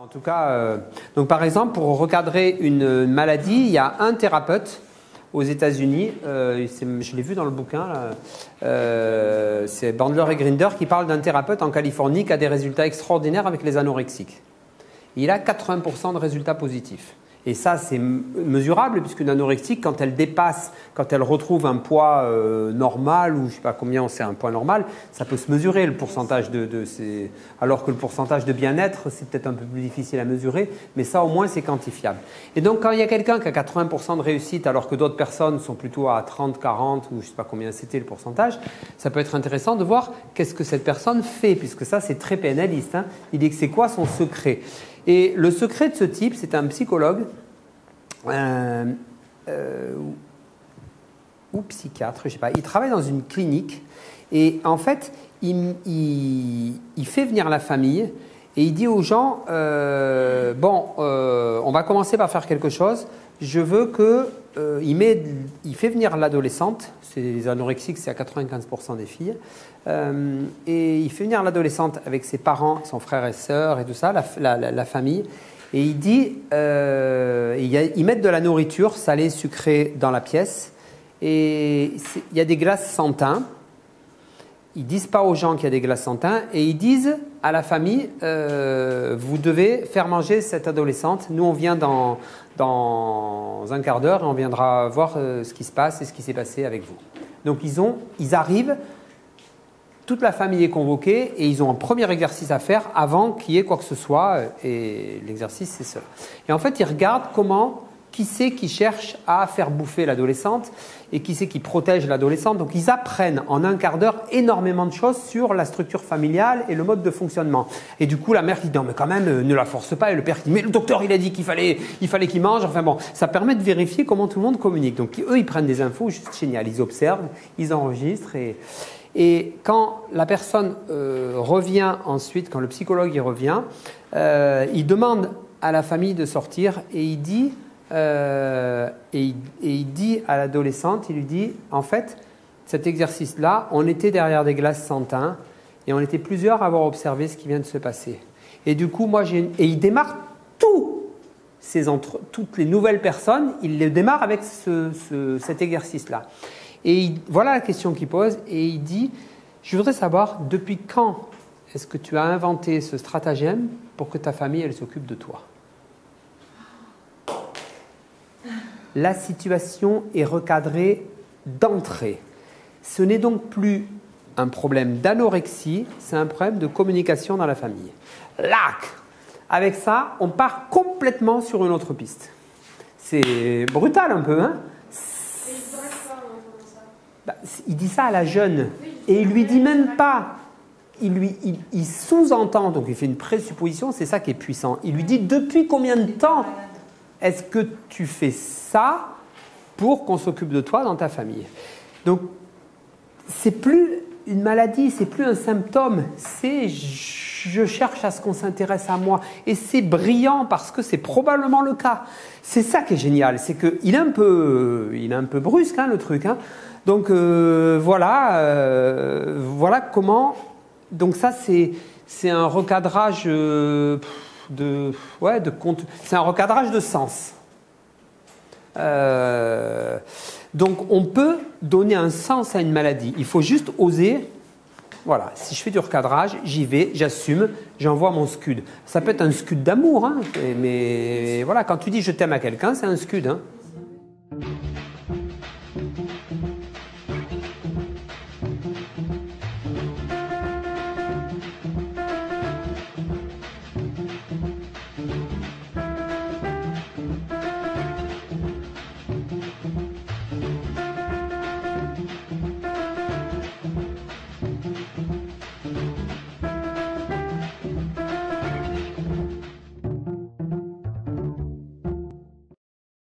En tout cas, donc par exemple, pour recadrer une maladie, il y a un thérapeute aux États-Unis, je l'ai vu dans le bouquin, c'est Bandler et Grinder qui parle d'un thérapeute en Californie qui a des résultats extraordinaires avec les anorexiques. Il a 80% de résultats positifs. Et ça, c'est mesurable puisqu'une anorexique, quand elle dépasse, quand elle retrouve un poids normal, ou je ne sais pas combien c'est un poids normal, ça peut se mesurer le pourcentage alors que le pourcentage de bien-être, c'est peut-être un peu plus difficile à mesurer, mais ça au moins c'est quantifiable. Et donc quand il y a quelqu'un qui a 80% de réussite alors que d'autres personnes sont plutôt à 30, 40 ou je ne sais pas combien c'était le pourcentage, ça peut être intéressant de voir qu'est-ce que cette personne fait, puisque ça c'est très PNListe. Hein. Il dit que c'est quoi son secret. Et le secret de ce type, c'est un psychologue ou psychiatre, je ne sais pas. Il travaille dans une clinique et en fait, il fait venir la famille et il dit aux gens on va commencer par faire quelque chose. Je veux que il fait venir l'adolescente. Les anorexiques, c'est à 95% des filles. Et il fait venir l'adolescente avec ses parents, son frère et sœur et tout ça, la famille. Et il dit, ils mettent de la nourriture salée, sucrée dans la pièce. Et il y a des glaces sans thym. Ils ne disent pas aux gens qu'il y a des glaces sans thym. Et ils disent à la famille, vous devez faire manger cette adolescente. Nous, on vient dans un quart d'heure et on viendra voir ce qui se passe et ce qui s'est passé avec vous. Donc, ils arrivent. Toute la famille est convoquée et ils ont un premier exercice à faire avant qu'il y ait quoi que ce soit. Et l'exercice, c'est ça. Et en fait, ils regardent qui c'est qui cherche à faire bouffer l'adolescente et qui c'est qui protège l'adolescente. Donc, ils apprennent en un quart d'heure énormément de choses sur la structure familiale et le mode de fonctionnement. Et du coup, la mère qui dit « Non, mais quand même, ne la force pas. » Et le père qui dit « Mais le docteur, il a dit qu'il fallait qu'il mange. » Enfin bon, ça permet de vérifier comment tout le monde communique. Donc, eux, ils prennent des infos juste géniales. Ils observent, ils enregistrent et quand la personne revient ensuite, quand le psychologue y revient, il demande à la famille de sortir et il dit à l'adolescente, il lui dit en fait, cet exercice-là, on était derrière des glaces sans thym et on était plusieurs à avoir observé ce qui vient de se passer. Et du coup, et il démarre toutes les nouvelles personnes, il les démarre avec cet exercice-là. Et voilà la question qu'il pose et il dit « Je voudrais savoir depuis quand est-ce que tu as inventé ce stratagème pour que ta famille elle s'occupe de toi ?» La situation est recadrée d'entrée. Ce n'est donc plus un problème d'anorexie, c'est un problème de communication dans la famille. Lac ! Avec ça, on part complètement sur une autre piste. C'est brutal un peu, hein ? Il dit ça à la jeune et il lui dit même pas, il sous-entend, donc il fait une présupposition, c'est ça qui est puissant. Il lui dit depuis combien de temps est-ce que tu fais ça pour qu'on s'occupe de toi dans ta famille? Donc c'est plus une maladie, c'est plus un symptôme, c'est je cherche à ce qu'on s'intéresse à moi et c'est brillant parce que c'est probablement le cas. C'est ça qui est génial, c'est qu'il est un peu brusque le truc, hein. Donc voilà comment. Donc ça c'est un recadrage c'est un recadrage de sens. Donc on peut donner un sens à une maladie. Il faut juste oser. Voilà, si je fais du recadrage, j'y vais, j'assume, j'envoie mon scud. Ça peut être un scud d'amour, hein, mais voilà, quand tu dis je t'aime à quelqu'un, c'est un scud, hein.